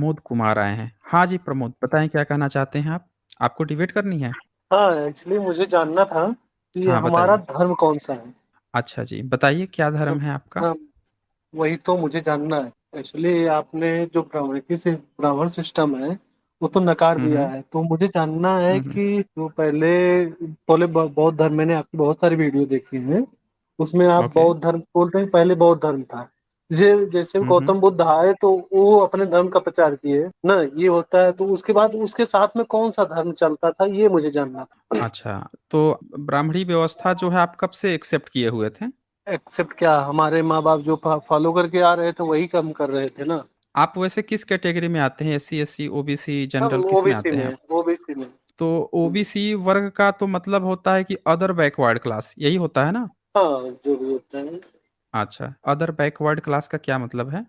प्रमोद कुमार आए हैं। हाँ जी, प्रमोद बताएँ क्या कहना चाहते हैं आप? आपको डिबेट करनी है? हाँ, एक्चुअली मुझे जानना था कि हाँ, हमारा बताइए। धर्म कौन-सा है? अच्छा जी, बताइए क्या धर्म मतलब है आपका? हाँ, वही तो मुझे जानना है। एक्चुअली आपने जो ब्राह्मण सिस्टम है, वो तो नकार हुँ, दिया हुँ। है। तो मुझे जानना है हुँ, हुँ। कि जो पहले पहले बौद्ध धर्म, मैंने आपकी बहुत सारी वीडियो देखी है, उसमें आप ओके। बौद्ध धर्म बोलते हैं, पहले बौद्ध धर्म था। जैसे हुँ, हुँ। गौतम बुद्ध आए तो वो अपने धर्म का प्रचार किए ना, ये होता है। तो उसके बाद उसके साथ में कौन सा धर्म चलता था, ये मुझे जानना था। अच्छा, तो ब्राह्मणी व्यवस्था जो है आप कब से एक्सेप्ट किए हुए थे? एक्सेप्ट क्या, हमारे माँ बाप जो फॉलो करके आ रहे थे वही काम कर रहे थे ना। आप वैसे किस कैटेगरी में आते हैं? एससी, एससी, ओबीसी, हम जनरल किस में ओबीसी आते हैं में, आप? ओबीसी में। तो ओबीसी वर्ग का तो मतलब होता है कि अदर बैकवर्ड क्लास, यही होता है ना? हाँ, जो भी होता है। अच्छा, अदर बैकवर्ड क्लास का क्या मतलब है?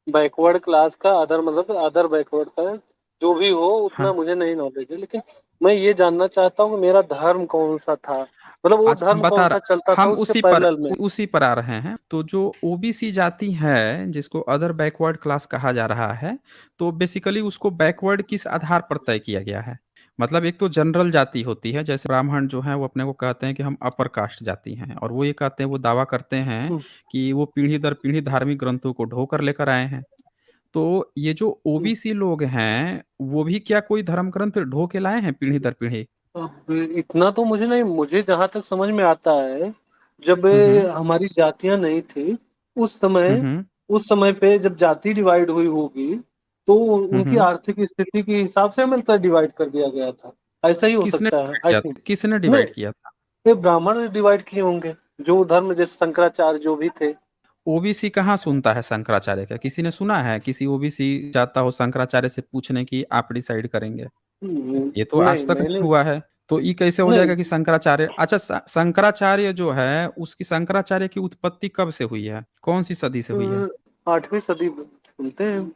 बैकवर्ड क्लास का अदर मतलब अदर बैकवर्ड का है। जो भी हो, उतना हाँ। मुझे नहीं नॉलेज है, लेकिन मैं ये जानना चाहता हूँ कि मेरा धर्म कौन सा था, मतलब वो आज हम धर्म बता कौन सा रहा चलता था हम उसके उसी पर पैरेलल में। उसी पर आ रहे हैं। तो जो ओबीसी जाति है, जिसको अदर बैकवर्ड क्लास कहा जा रहा है, तो बेसिकली उसको बैकवर्ड किस आधार पर तय किया गया है? मतलब एक तो जनरल जाति होती है, जैसे ब्राह्मण जो हैं वो अपने को कहते हैं कि हम अपर कास्ट जाति हैं और वो ये कहते हैं, वो दावा करते हैं हम्म, कि वो पीढ़ी दर पीढ़ी धार्मिक ग्रंथों को ढोकर लेकर आए हैं। तो ये जो हम्म। ओबीसी लोग हैं, वो भी क्या कोई धर्म ग्रंथ ढो के लाए हैं पीढ़ी दर पीढ़ी? अब इतना तो मुझे नहीं, मुझे जहां तक समझ में आता है, जब हुँ, हुँ। हमारी जातियां नहीं थी उस हुँ, समय, हुँ। उस समय पे जब जाति डिवाइड हुई होगी, तो हुँ, उनकी हुँ। आर्थिक स्थिति के हिसाब से मिलकर डिवाइड कर दिया गया था। ऐसा ही हो किसने सकता है, डिवाइड आई किया थिंक। था? किसने नहीं, डिवाइड किया था? ये ब्राह्मण डिवाइड किए होंगे, जो धर्म जैसे शंकराचार्य जो भी थे। ओबीसी कहाँ सुनता है शंकराचार्य का? किसी ने सुना है किसी ओबीसी जाता हो शंकराचार्य से पूछने की आप डिसाइड करेंगे? ये तो नहीं, आज तक नहीं मैंने हुआ है। तो ये कैसे हो नहीं। जाएगा कि शंकराचार्य अच्छा शंकराचार्य जो है उसकी शंकराचार्य की उत्पत्ति कब से हुई है? कौन सी सदी से हुई है? 8वीं सदी बोलते हैं।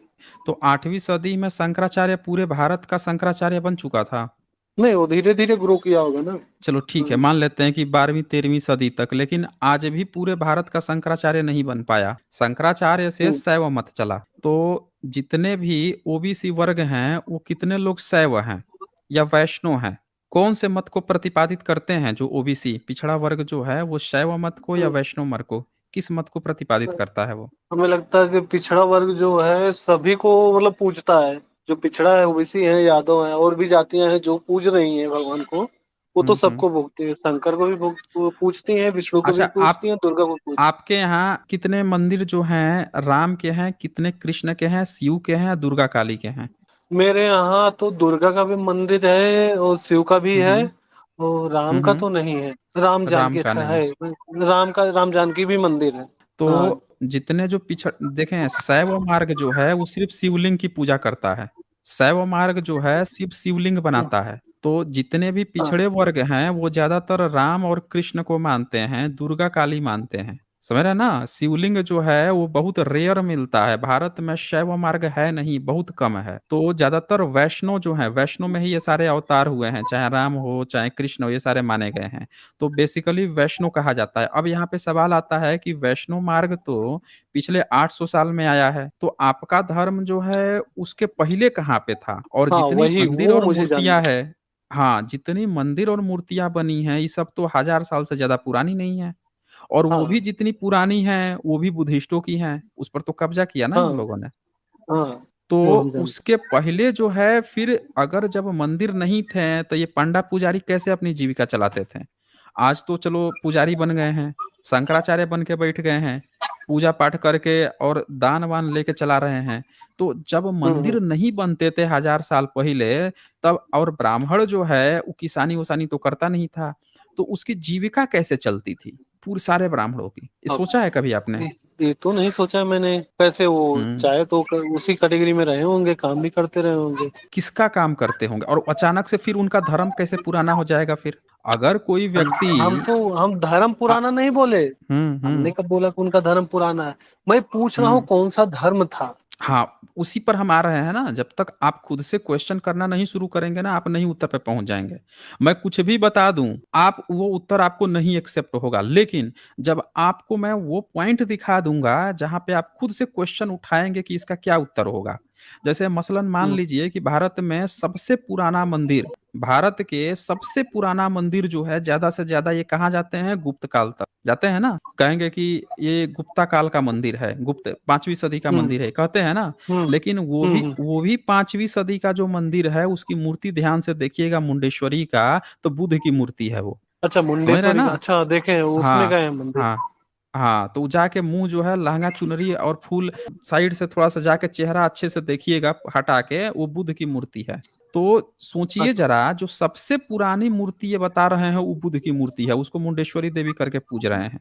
तो 8वीं सदी में शंकराचार्य पूरे भारत का शंकराचार्य बन चुका था। नहीं, वो धीरे धीरे ग्रो किया होगा ना। चलो ठीक है, मान लेते हैं कि 12वीं 13वीं सदी तक, लेकिन आज भी पूरे भारत का शंकराचार्य नहीं बन पाया। शंकराचार्य से हम्म, शैव मत चला। तो जितने भी ओबीसी वर्ग हैं वो कितने लोग शैव हैं या वैष्णव हैं? कौन से मत को प्रतिपादित करते हैं? जो ओबीसी पिछड़ा वर्ग जो है वो शैव मत को या हम्म। वैष्णव मत को, किस मत को प्रतिपादित करता है वो? हमें लगता है कि पिछड़ा वर्ग जो है सभी को मतलब पूजता है। जो पिछड़ा है, ओबीसी है, यादव है, और भी जातियां हैं जो पूज रही हैं भगवान को। वो तो हम्म। सबको भोगती है, शंकर को भी पूजती हैं, विष्णु को अच्छा, भी आप पूजती हैं, दुर्गा को पूजती आपके यहाँ कितने मंदिर जो हैं राम के हैं, कितने कृष्ण के हैं, शिव के हैं, दुर्गा काली के हैं? हैं। मेरे यहाँ तो दुर्गा का भी मंदिर है और शिव का भी है, हम्म। और राम का हम्म। तो नहीं है। राम राम जानकी, का अच्छा नहीं है। है। राम जानकी भी मंदिर है। हाँ। तो जितने जो पिछड़ देखें, शैव मार्ग जो है वो सिर्फ शिवलिंग की पूजा करता है। शैव मार्ग जो है सिर्फ शिवलिंग बनाता है। तो जितने भी हाँ, पिछड़े वर्ग हैं वो ज्यादातर राम और कृष्ण को मानते हैं, दुर्गा काली मानते हैं। समझ रहे हैं ना? शिवलिंग जो है वो बहुत रेयर मिलता है भारत में, शैव मार्ग है नहीं, बहुत कम है। तो ज्यादातर वैष्णव जो है, वैष्णव में ही ये सारे अवतार हुए हैं, चाहे राम हो चाहे कृष्ण हो, ये सारे माने गए हैं। तो बेसिकली वैष्णो कहा जाता है। अब यहाँ पे सवाल आता है कि वैष्णो मार्ग तो पिछले 800 साल में आया है, तो आपका धर्म जो है उसके पहले कहाँ पे था? और हाँ, जितनी वही मंदिर वो और मुझे मूर्तियां जानना है, हाँ, जितनी मंदिर और मूर्तियां बनी हैं ये सब तो 1000 साल से ज्यादा पुरानी नहीं है। और है। वो भी हाँ, जितनी पुरानी है वो भी बुद्धिस्टों की हैं, उस पर तो कब्जा किया ना इन हाँ, लोगों ने। हाँ, तो वो हम जानते उसके पहले जो है, फिर अगर जब मंदिर नहीं थे तो ये पंडा पुजारी कैसे अपनी जीविका चलाते थे? आज तो चलो पुजारी बन गए हैं, शंकराचार्य बन के बैठ गए हैं, पूजा पाठ करके और दान वान लेके चला रहे हैं। तो जब हैं। मंदिर नहीं बनते थे 1000 साल पहले, तब और ब्राह्मण जो है वो किसानी उसानी तो करता नहीं था, तो उसकी जीविका कैसे चलती थी पूरे सारे ब्राह्मणों की? ये अब सोचा है कभी आपने? ये ये तो नहीं सोचा मैंने, कैसे वो हम्म। चाहे तो उसी कैटेगरी में रहे होंगे, काम भी करते रहे होंगे। किसका काम करते होंगे और अचानक से फिर उनका धर्म कैसे पुराना हो जाएगा फिर? अगर कोई हम व्यक्ति हम धर्म आ, पुराना नहीं बोले। हमने हम्म। कब बोला कि उनका धर्म पुराना है? मैं पूछ रहा हूँ हम्म। कौन सा धर्म था। हाँ, उसी पर हम आ रहे हैं ना। जब तक आप खुद से क्वेश्चन करना नहीं शुरू करेंगे ना, आप नहीं उत्तर पे पहुंच जाएंगे। मैं कुछ भी बता दूं, आप वो उत्तर आपको नहीं एक्सेप्ट होगा, लेकिन जब आपको मैं वो पॉइंट दिखा दूंगा जहां पे आप खुद से क्वेश्चन उठाएंगे कि इसका क्या उत्तर होगा, जैसे मसलन मान लीजिए कि भारत के सबसे पुराना मंदिर जो है, ज्यादा से ज्यादा ये कहाँ जाते हैं, गुप्त काल तक जाते हैं ना, कहेंगे कि ये गुप्ता काल का मंदिर है, गुप्त 5वीं सदी का हम्म मंदिर है, कहते हैं ना। हम्म लेकिन वो भी हम्म। वो भी 5वीं सदी का जो मंदिर है, उसकी मूर्ति ध्यान से देखिएगा, मुंडेश्वरी का, तो बुद्ध की मूर्ति है वो। अच्छा, समझ रहे हैं मुंडेश्वरी का, ना। अच्छा देखे हैं, उसमें हाँ गए हैं मंदिर। हाँ हाँ, तो जाके मुंह जो है लहंगा चुनरी और फूल साइड से थोड़ा सा जाके चेहरा अच्छे से देखिएगा हटा के, वो बुद्ध की मूर्ति है। तो सोचिए अच्छा। जरा, जो सबसे पुरानी मूर्ति ये बता रहे हैं वो बुद्ध की मूर्ति है, उसको मुंडेश्वरी देवी करके पूज रहे हैं,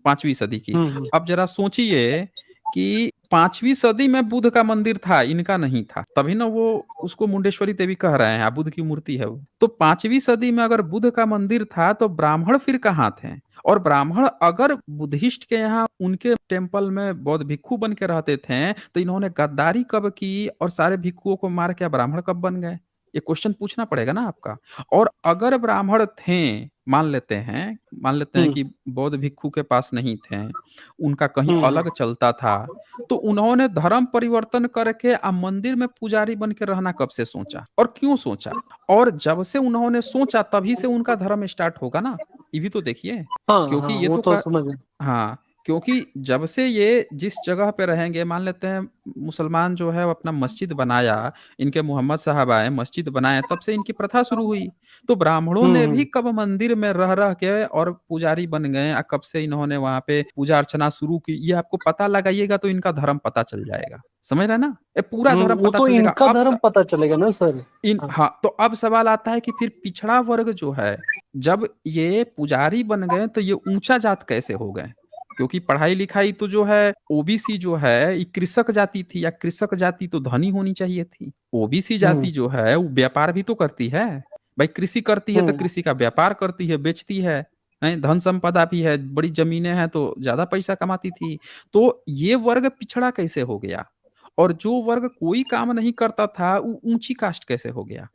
5वीं सदी की। हम्म। अब जरा सोचिए कि 5वीं सदी में बुद्ध का मंदिर था, इनका नहीं था, तभी ना वो उसको मुंडेश्वरी देवी कह रहे हैं, बुद्ध की मूर्ति है वो। तो 5वीं सदी में अगर बुद्ध का मंदिर था, तो ब्राह्मण फिर कहाँ थे? और ब्राह्मण अगर बुद्धिस्ट के यहाँ उनके टेम्पल में बौद्ध भिक्षु बन के रहते थे, तो इन्होंने गद्दारी कब की और सारे भिक्षुओं को मार के ब्राह्मण कब बन गए? ये क्वेश्चन पूछना पड़ेगा ना आपका। और अगर ब्राह्मण थे, मान लेते हैं हम्म कि बौद्ध भिक्षु के पास नहीं थे, उनका कहीं हम्म अलग चलता था, तो उन्होंने धर्म परिवर्तन करके अब मंदिर में पुजारी बन के रहना कब से सोचा और क्यों सोचा? और जब से उन्होंने सोचा तभी से उनका धर्म स्टार्ट होगा ना, ये भी तो देखिए। हाँ क्योंकि हाँ, ये वो तो तो समझ है। हाँ, क्योंकि जब से ये जिस जगह पे रहेंगे, मान लेते हैं मुसलमान जो है वो अपना मस्जिद बनाया, इनके मोहम्मद साहब आए मस्जिद बनाए, तब से इनकी प्रथा शुरू हुई। तो ब्राह्मणों ने भी हम्म। कब मंदिर में रह रह के और पुजारी बन गए, और कब से इन्होंने वहां पे पूजा अर्चना शुरू की, ये आपको पता लगाइएगा तो इनका धर्म पता चल जाएगा। समझ रहे हैं ना, ये पूरा धर्म वो पता तो चल जाएगा। इनका धर्म पता चलेगा ना सर। इन हाँ। हाँ, तो अब सवाल आता है कि फिर पिछड़ा वर्ग जो है, जब ये पुजारी बन गए तो ये ऊंचा जात कैसे हो गए? क्योंकि पढ़ाई लिखाई तो जो है, ओबीसी जो है ये कृषक जाति थी, या कृषक जाति तो धनी होनी चाहिए थी। ओबीसी हम्म जाति जो है वो व्यापार भी तो करती है। भाई कृषि करती है तो हम्म कृषि का व्यापार करती है, बेचती है, धन संपदा भी है, बड़ी जमीनें हैं तो ज्यादा पैसा कमाती थी। तो ये वर्ग पिछड़ा कैसे हो गया? और जो वर्ग कोई काम नहीं करता था वो ऊंची कास्ट कैसे हो गया?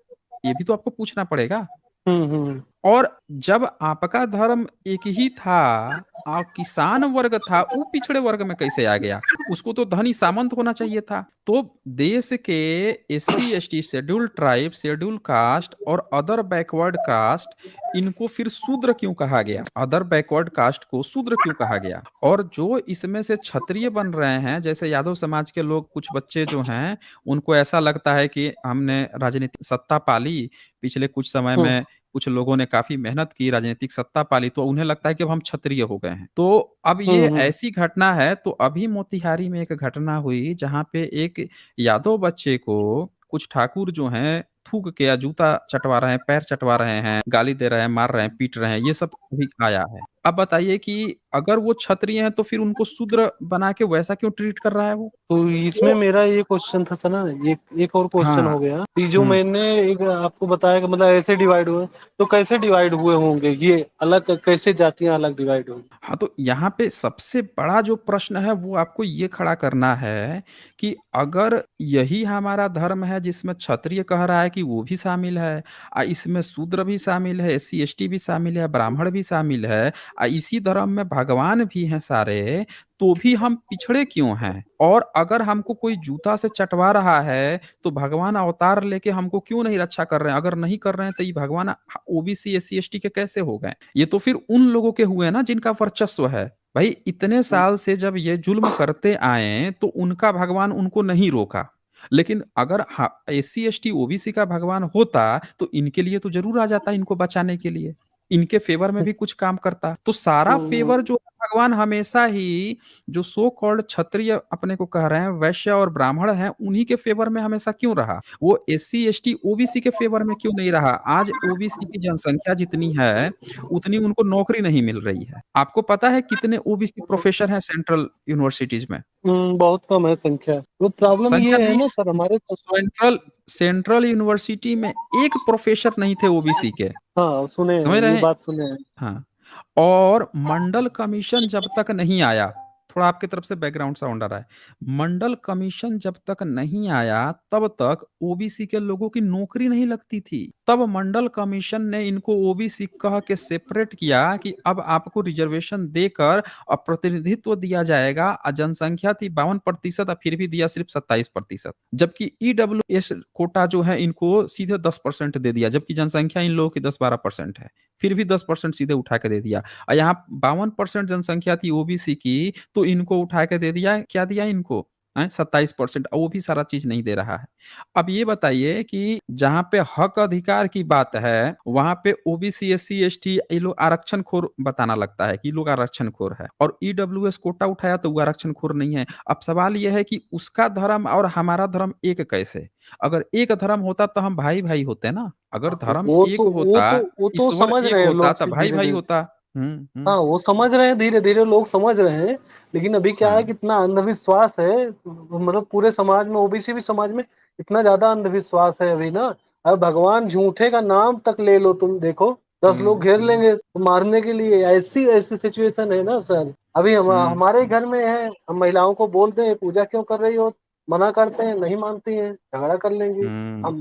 ये भी तो आपको पूछना पड़ेगा। हम्म। और जब आपका धर्म एक ही था और किसान वर्ग था, वो पिछड़े वर्ग में कैसे आ गया? उसको तो धनी सामंत होना चाहिए था। तो देश के SC ST, schedule tribe, schedule caste और अदर बैकवर्ड कास्ट, इनको फिर शूद्र क्यों कहा गया? अदर बैकवर्ड कास्ट को शूद्र क्यों कहा गया? और जो इसमें से क्षत्रिय बन रहे हैं, जैसे यादव समाज के लोग, कुछ बच्चे जो हैं, उनको ऐसा लगता है कि हमने राजनीतिक सत्ता पाली पिछले कुछ समय हम्म में, कुछ लोगों ने काफी मेहनत की, राजनीतिक सत्ता पाली, तो उन्हें लगता है कि अब हम क्षत्रिय हो गए हैं। तो अब ये हम्म। ऐसी घटना है। तो अभी मोतिहारी में एक घटना हुई जहां पे एक यादव बच्चे को कुछ ठाकुर जो हैं थूक के या जूता चटवा रहे हैं, पैर चटवा रहे हैं, गाली दे रहे हैं, मार रहे हैं, पीट रहे हैं, ये सब अभी आया है। अब बताइए कि अगर वो क्षत्रिय हैं तो फिर उनको शूद्र बना के वैसा क्यों ट्रीट कर रहा है वो? तो इसमें तो मेरा ये क्वेश्चन था ना, ये एक और क्वेश्चन हाँ। हो गया कि जो हम्म। मैंने एक आपको बताया कि मतलब ऐसे डिवाइड हुए, तो कैसे डिवाइड हुए होंगे ये, अलग कैसे जातियां अलग डिवाइड हुई? हाँ, तो यहाँ पे सबसे बड़ा जो प्रश्न है वो आपको ये खड़ा करना है कि अगर यही हमारा धर्म है जिसमें क्षत्रिय कह रहा है कि वो भी शामिल है, इसमें शूद्र भी शामिल है, SC ST भी शामिल है, ब्राह्मण भी शामिल है, इसी धर्म में भगवान भी हैं सारे, तो भी हम पिछड़े क्यों हैं? और अगर हमको कोई जूता से चटवा रहा है तो भगवान अवतार लेके हमको क्यों नहीं रक्षा कर रहे हैं? अगर नहीं कर रहे हैं तो ये भगवान OBC SC ST के कैसे हो गए? ये तो फिर उन लोगों के हुए ना जिनका वर्चस्व है। भाई इतने साल से जब ये जुल्म करते आए तो उनका भगवान उनको नहीं रोका। लेकिन अगर SC ST OBC का भगवान होता तो इनके लिए तो जरूर आ जाता, इनको बचाने के लिए, इनके फेवर में भी कुछ काम करता। तो सारा हम्म फेवर जो भगवान हमेशा ही, जो सो कॉल्ड क्षत्रिय अपने को कह रहे हैं, वैश्य और ब्राह्मण हैं, उन्हीं के फेवर में हमेशा क्यों रहा? वो SC ST OBC के फेवर में क्यों नहीं रहा? आज OBC की जनसंख्या जितनी है उतनी उनको नौकरी नहीं मिल रही है। आपको पता है कितने OBC प्रोफेसर हैं सेंट्रल यूनिवर्सिटीज में? बहुत कम है संख्या। वो प्रॉब्लम संख्या ये है नहीं, ना सर हमारे तो। सेंट्रल सेंट्रल यूनिवर्सिटी में एक प्रोफेसर नहीं थे OBC के। हाँ सुने हैं, समझ रहे ये हैं? बात सुने हैं। हाँ। और मंडल कमीशन जब तक नहीं आया थोड़ा आपकी तरफ से बैकग्राउंड साउंड आ रहा है। मंडल कमीशन जब तक नहीं आया तब तक ओबीसी के लोगों की नौकरी नहीं लगती थी। तब मंडल कमीशन ने इनको ओबीसी कह के सेपरेट किया कि अब आपको रिजर्वेशन देकर अब प्रतिनिधित्व दिया जाएगा। जनसंख्या थी 52% और फिर भी दिया सिर्फ 27%। जबकि ईडब्ल्यूएस कोटा जो है इनको सीधे 10% दे दिया, जबकि जनसंख्या इन लोगों की 10-12% है, फिर भी 10% सीधे उठा के दे दिया। और यहाँ 52% जनसंख्या थी ओबीसी की, तो इनको उठा के दे दिया, क्या दिया इनको? 27%, वो भी सारा चीज नहीं दे रहा है। अब ये बताइए कि जहां पे हक अधिकार की बात है वहां पे ओबीसी एससी एसटी ये लोग आरक्षण खोर बताना लगता है कि ये लोग आरक्षण खोर है, और ईडब्ल्यूएस कोटा उठाया तो वो आरक्षण खोर नहीं है। अब सवाल यह है कि उसका धर्म और हमारा धर्म एक कैसे? अगर एक धर्म होता तो हम भाई भाई होते ना। अगर धर्म वो एक तो वो होता, तो वो तो ईश्वर समझ एक रहे हैं होता लोग तो भाई धीरे भाई धीरे। होता। हाँ वो समझ रहे हैं, धीरे धीरे लोग समझ रहे हैं। लेकिन अभी क्या है हाँ। कि इतना अंधविश्वास है, मतलब पूरे समाज में, ओबीसी भी समाज में इतना ज्यादा अंधविश्वास है अभी ना। अब भगवान झूठे का नाम तक ले लो तुम, देखो 10 लोग घेर हम्म। लेंगे मारने के लिए। ऐसी ऐसी सिचुएशन है ना सर। अभी हमारे हम्म। घर में है, हम महिलाओं को बोलते हैं पूजा क्यों कर रही हो, मना करते हैं, नहीं मानती हैं, झगड़ा कर लेंगी। हम्म। हम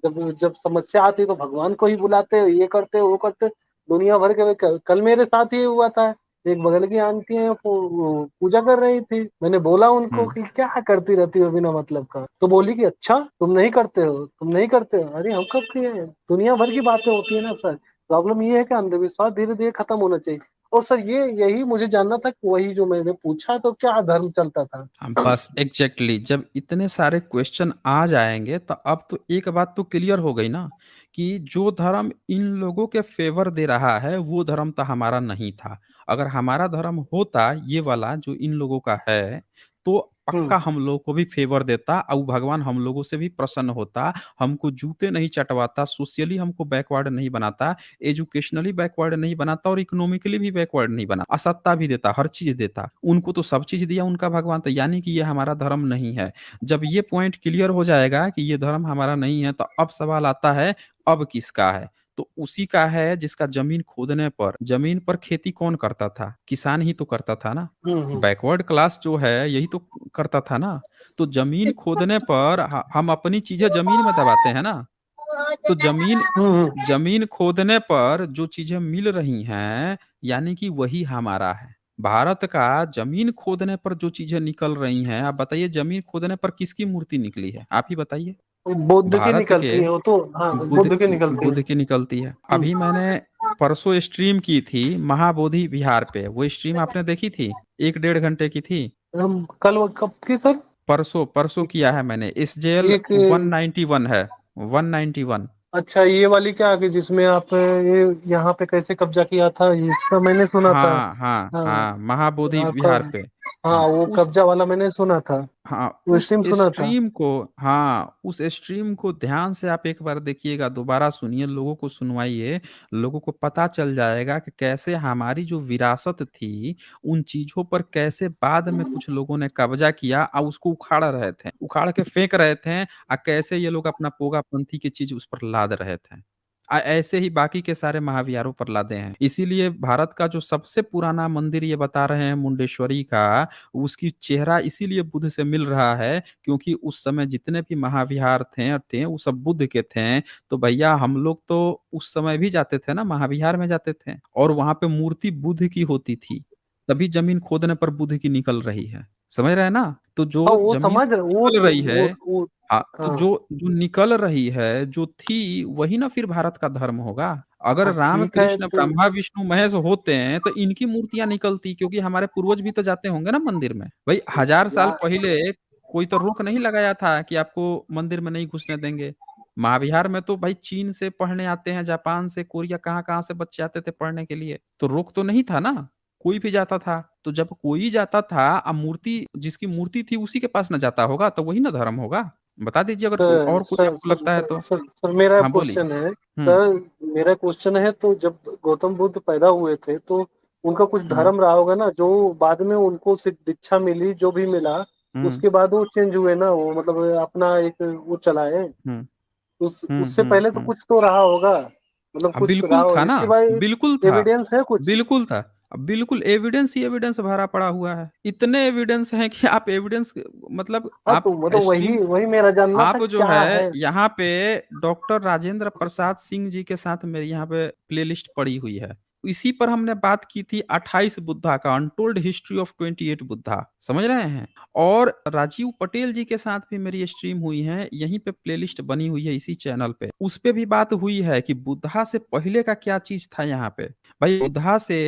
जब जब समस्या आती है तो भगवान को ही बुलाते हैं, ये करते वो करते, दुनिया भर के। कल मेरे साथ ही हुआ था। एक बगल की आंटी है, पूजा कर रही थी। मैंने बोला उनको हम्म। कि क्या करती रहती हो बिना मतलब का, तो बोली कि अच्छा तुम नहीं करते हो, तुम नहीं करते हो। अरे हम कब किए हैं? दुनिया भर की बातें होती है ना सर। प्रॉब्लम ये है कि अंधविश्वास धीरे धीरे खत्म होना चाहिए। और सर ये यही मुझे जानना था कि वही जो मैंने पूछा तो क्या धर्म चलता था। हम बस एग्जैक्टली exactly, जब इतने सारे क्वेश्चन आ जाएंगे तो अब तो एक बात तो क्लियर हो गई ना कि जो धर्म इन लोगों के फेवर दे रहा है वो धर्म तो हमारा नहीं था। अगर हमारा धर्म होता ये वाला जो इन लोगों का है तो हम्म पक्का हम लोग को भी फेवर देता और भगवान हम लोगों से भी प्रसन्न होता, हमको जूते नहीं चटवाता, सोशली हमको बैकवर्ड नहीं बनाता, एजुकेशनली बैकवर्ड नहीं बनाता और इकोनॉमिकली भी बैकवर्ड नहीं बना, असत्ता भी देता, हर चीज देता। उनको तो सब चीज दिया उनका भगवान, तो यानी कि ये हमारा धर्म नहीं है। जब ये पॉइंट क्लियर हो जाएगा कि ये धर्म हमारा नहीं है तो अब सवाल आता है अब किसका है? तो उसी का है जिसका जमीन खोदने पर, जमीन पर खेती कौन करता था? किसान ही तो करता था ना। हम्म बैकवर्ड क्लास जो है यही तो करता था ना। तो जमीन खोदने पर हम अपनी चीजें जमीन में दबाते हैं ना। तो जमीन हम्म जमीन खोदने पर जो चीजें मिल रही हैं यानी कि वही हमारा है। भारत का जमीन खोदने पर जो चीजें निकल रही हैं, आप बताइए जमीन खोदने पर किसकी मूर्ति निकली है? आप ही बताइए। बुद्ध की भारत के निकलती है वो तो, हाँ बुद्ध बुद्ध की निकलती है। बुद्ध की निकलती है। हम्म। अभी मैंने परसों स्ट्रीम की थी महाबोधि विहार पे, वो स्ट्रीम आपने देखी थी? 1-1.5 घंटे की थी। हम कल कब की सर? परसों परसों किया है मैंने। एस जे एल एक 191 है, 191। अच्छा, ये वाली क्या कि जिसमें आप ये यहाँ पे कैसे कब्जा किया था, इसका मैंने सुना था। हाँ हाँ हाँ हाँ, महाबोधि आपका, विहार पे। हाँ हाँ वो उस कब्जा वाला मैंने सुना था, हाँ वो उस स्ट्रीम सुना था। स्ट्रीम को, हाँ उस स्ट्रीम को ध्यान से आप एक बार देखिएगा, दोबारा सुनिए, लोगों को सुनवाइए। लोगों को पता चल जाएगा कि कैसे हमारी जो विरासत थी उन चीजों पर कैसे बाद में कुछ लोगों ने कब्जा किया और उसको उखाड़ रहे थे, उखाड़ के फेंक रहे थे, और कैसे ये लोग अपना पोगापंथी की चीज उस पर लाद रहे थे। ऐसे ही बाकी के सारे महाविहारों पर लादे हैं। इसीलिए भारत का जो सबसे पुराना मंदिर ये बता रहे हैं मुंडेश्वरी का, उसकी चेहरा इसीलिए बुद्ध से मिल रहा है क्योंकि उस समय जितने भी महाविहार थे वो सब बुद्ध के थे। तो भैया हम लोग तो उस समय भी जाते थे ना, महाविहार में जाते थे और वहां पे मूर्ति बुद्ध की होती थी। तभी जमीन खोदने पर बुद्ध की निकल रही है। समझ रहे हैं ना? तो हाँ जो वो जमीन समझ रहे, निकल रही है, वो हाँ, तो हाँ जो जो निकल रही है जो थी वही ना फिर भारत का धर्म होगा। अगर हाँ राम ठीक है कृष्ण तो। ब्रह्मा विष्णु महेश होते हैं तो इनकी मूर्तियां निकलती, क्योंकि हमारे पूर्वज भी तो जाते होंगे ना मंदिर में भाई। 1000 साल या, पहले कोई तो रोक नहीं लगाया था कि आपको मंदिर में नहीं घुसने देंगे। महाविहार में तो भाई चीन से पढ़ने आते हैं, जापान से, कोरिया, कहाँ कहाँ से बच्चे आते थे पढ़ने के लिए, तो रोक तो नहीं था ना। कोई भी जाता था। तो जब कोई जाता था, अब मूर्ति जिसकी मूर्ति थी उसी के पास न जाता होगा तो वही ना धर्म होगा। बता दीजिए अगर कोई सर और कोई सर आपको सर लगता है सर तो। सर, सर मेरा हाँ बोलिए। क्वेश्चन है हम्म। सर, मेरा क्वेश्चन है तो जब गौतम बुद्ध पैदा हुए थे तो उनका कुछ हम्म। धर्म रहा होगा ना, जो बाद में उनको सिर्फ दीक्षा मिली जो भी मिला, हम्म। उसके बाद वो चेंज हुए ना, वो मतलब अपना एक वो चलाए। हम्म। उससे पहले तो कुछ तो रहा होगा, मतलब हाँ कुछ रहा बिल्कुल होगा था ना। इसके बाद बिल्कुल था। एविडेंस है कुछ। बिल्कुल था। बिल्कुल एविडेंस ही एविडेंस भरा पड़ा हुआ है, इतने एविडेंस हैं कि आप एविडेंस मतलब हाँ आप तो वो तो वही स्ट्रीम वही मेरा जानना था आप जो क्या है है। यहाँ पे डॉक्टर राजेंद्र प्रसाद सिंह जी के साथ मेरी यहाँ पे प्लेलिस्ट पड़ी हुई है। इसी पर हमने बात की थी 28 बुद्धा का, अनटोल्ड हिस्ट्री ऑफ 28 बुद्धा, समझ रहे हैं। और राजीव पटेल जी के साथ भी मेरी स्ट्रीम हुई है, यहीं पे प्लेलिस्ट बनी हुई है इसी चैनल पे, उस पे भी बात हुई है कि बुद्धा से पहले का क्या चीज था यहाँ पे। भाई बुद्धा से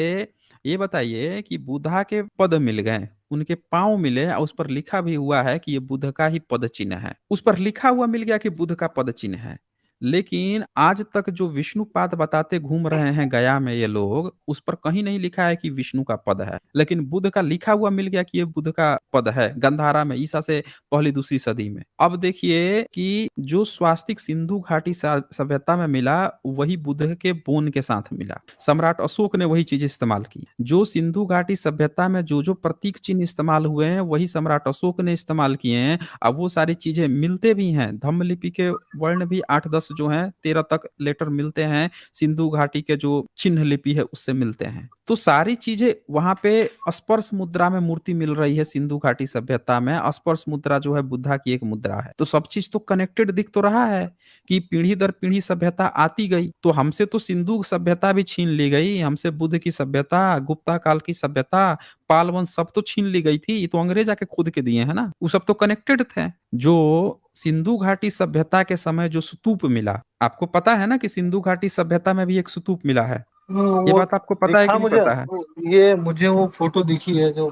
ये बताइए कि बुद्धा के पद मिल गए, उनके पांव मिले और उस पर लिखा भी हुआ है कि ये बुद्ध का ही पद चिन्ह है, उस पर लिखा हुआ मिल गया कि बुद्ध का पद चिन्ह है। लेकिन आज तक जो विष्णुपाद बताते घूम रहे हैं गया में ये लोग, उस पर कहीं नहीं लिखा है कि विष्णु का पद है, लेकिन बुद्ध का लिखा हुआ मिल गया कि ये बुद्ध का पद है, गंधारा में ईसा से पहली दूसरी सदी में। अब देखिए कि जो स्वास्तिक सिंधु घाटी सभ्यता में मिला वही बुद्ध के बोन के साथ मिला, सम्राट अशोक ने वही चीज इस्तेमाल की। जो सिंधु घाटी सभ्यता में जो जो प्रतीक चिन्ह इस्तेमाल हुए हैं वही सम्राट अशोक ने इस्तेमाल किए हैं। अब वो सारी चीजें मिलते भी हैं, धम्म लिपि के वर्ण भी 8-10 जो हैं, 13 तक लेटर मिलते हैं, सिंधु घाटी के जो चिन्ह लिपि है उससे मिलते हैं। तो सारी चीजें वहां पे स्पर्श मुद्रा में मूर्ति मिल रही है, सिंधु घाटी सभ्यता में स्पर्श मुद्रा जो है बुद्धा की एक मुद्रा है। तो सब चीज तो कनेक्टेड दिख तो रहा है कि पीढ़ी दर पीढ़ी सभ्यता आती गई। तो हमसे तो सिंधु सभ्यता भी छीन ली गई, हमसे बुद्ध की सभ्यता, गुप्ता काल की सभ्यता, पाल वंश सब तो छीन ली गई थी, ये तो अंग्रेज आके खुद के दिए हैं ना, वो सब तो कनेक्टेड थे। जो सिंधु घाटी सभ्यता के समय जो स्तूप मिला, आपको पता है ना कि सिंधु घाटी सभ्यता में भी एक स्तूप मिला है, ये वो बात आपको पता है दिखा कि नहीं मुझे पता है? ये मुझे वो फोटो दिखी है जो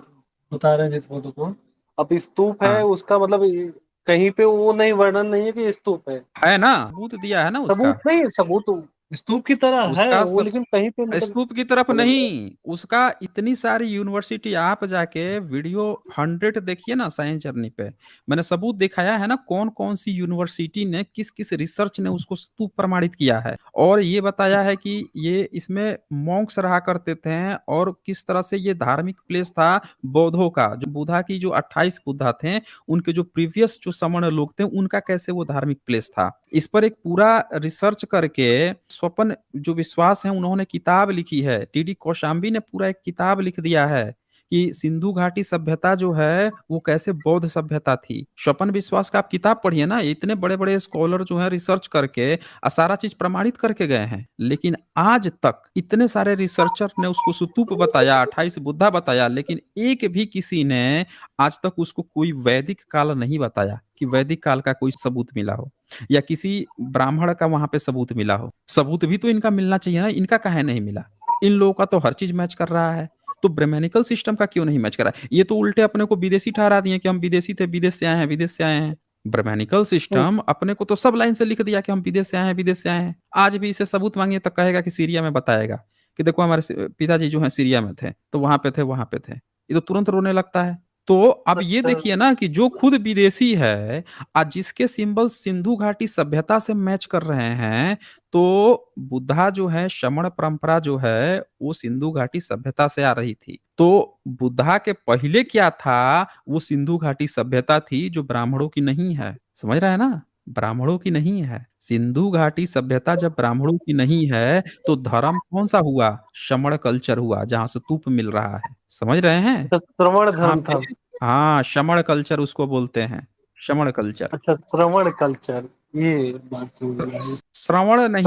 बता रहे हैं जिस फोटो को। अब स्तूप है हाँ उसका मतलब कहीं पे वो नहीं वर्णन नहीं है कि स्तूप है। है ना, सबूत दिया है ना उसका। सबूत नहीं, सबूत स्तूप की तरह है उसका वो, लेकिन कहीं पे मतलब स्तूप की तरफ मतलब नहीं, उसका इतनी सारी यूनिवर्सिटी आप जाके वीडियो 100 देखिए ना साइंस जर्नी पे, मैंने सबूत दिखाया है ना कौन कौन सी यूनिवर्सिटी ने किस किस रिसर्च ने उसको स्तूप प्रमाणित किया है, और ये बताया है कि ये इसमें मॉन्क्स रहा करते थे, और किस तरह से ये धार्मिक प्लेस था बौद्धों का, जो बुद्धा की जो 28 बुद्धा थे उनके जो प्रीवियस जो समण लोग थे उनका कैसे वो धार्मिक प्लेस था। इस पर एक पूरा रिसर्च करके स्वपन जो विश्वास है उन्होंने किताब लिखी है, टीडी कौशाम्बी ने पूरा एक किताब लिख दिया है कि सिंधु घाटी सभ्यता जो है वो कैसे बौद्ध सभ्यता थी। स्वपन विश्वास का आप किताब पढ़िए ना, इतने बड़े बड़े स्कॉलर जो है रिसर्च करके सारा चीज प्रमाणित करके गए हैं, लेकिन आज तक इतने सारे रिसर्चर ने उसको स्तूप बताया, 28 बुद्धा बताया, लेकिन एक भी किसी ने आज तक उसको कोई वैदिक काल नहीं बताया कि वैदिक काल का कोई सबूत मिला हो, या किसी ब्राह्मण का वहां पे सबूत मिला हो। सबूत भी तो इनका मिलना चाहिए ना, इनका काहे नहीं मिला? इन लोगों का तो हर चीज मैच कर रहा है, तो ब्राह्मणिकल सिस्टम का क्यों नहीं मैच कर रहा है? ये तो उल्टे अपने को विदेशी ठहरा दिए कि हम विदेशी थे, विदेश से आए हैं, विदेश से आए हैं। ब्राह्मणिकल हम्म, सिस्टम अपने को तो सब लाइन से लिख दिया कि हम विदेश से आए हैं, विदेश से आए हैं। आज भी इसे सबूत मांगिए तो कहेगा कि सीरिया में बताएगा कि देखो हमारे पिताजी जो है सीरिया में थे, तो वहां पे थे, वहां पे थे, ये तो तुरंत रोने लगता है। तो अब ये अच्छा। देखिए ना कि जो खुद विदेशी है, आज जिसके सिंबल सिंधु घाटी सभ्यता से मैच कर रहे हैं, तो बुद्धा जो है, श्रमण परंपरा जो है वो सिंधु घाटी सभ्यता से आ रही थी। तो बुद्धा के पहले क्या था, वो सिंधु घाटी सभ्यता थी जो ब्राह्मणों की नहीं है, समझ रहे हैं ना, ब्राह्मणों की नहीं है। सिंधु घाटी सभ्यता जब ब्राह्मणों की नहीं है तो धर्म कौन सा हुआ? श्रमण कल्चर हुआ, जहां से तूप मिल रहा है, समझ रहे हैं। अच्छा श्रवण वहां धर्म पे था। हाँ श्रमण कल्चर उसको बोलते हैं, श्रमण कल्चर। अच्छा श्रवण कल्चर, ये बात समझ में आई। श्रवण श्रमण, नहीं,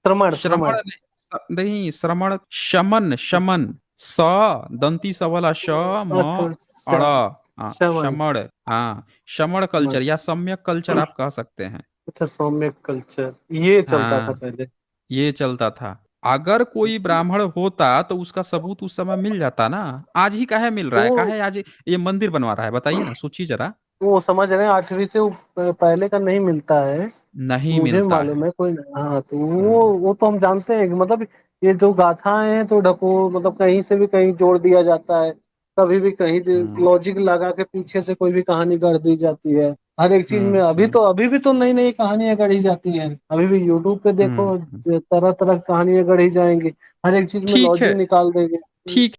श्रमण श्रमण श्रमण। नहीं, नहीं श्रमण, शमन, शमन, स, दंती स वाला श, म, अच्छा अण, हाँ श्रवण। शमण, हाँ शमण कल्चर या सम्यक कल्चर आप कह सकते हैं। अच्छा सौम्य कल्चर ये चलता था हाँ पहले। ये चलता था। अगर कोई ब्राह्मण होता तो उसका सबूत उस समय मिल जाता ना। आज ही काहे मिल रहा तो है, काहे आज ये मंदिर बनवा रहा है, बताइए ना, सोचिए जरा। वो समझ रहे हैं 8वीं से पहले का नहीं मिलता है। नहीं मुझे मिलता मालूम है। है कोई। हाँ तो हम्म, वो तो हम जानते हैं कि मतलब ये जो गाथाएं हैं तो ढको मतलब कहीं से भी कहीं जोड़ दिया जाता है। कभी भी कहीं हम्म, लॉजिक लगा के पीछे से कोई भी कहानी गढ़ दी जाती है। हर एक चीज में हम्म, अभी भी तो नई नई कहानियां गढ़ी जाती हैं। अभी भी यूट्यूब पे देखो हम्म। तरह तरह की कहानियां गढ़ी जाएंगी। हर एक चीज में ठीक लॉजिक है, निकाल देंगे। ठीक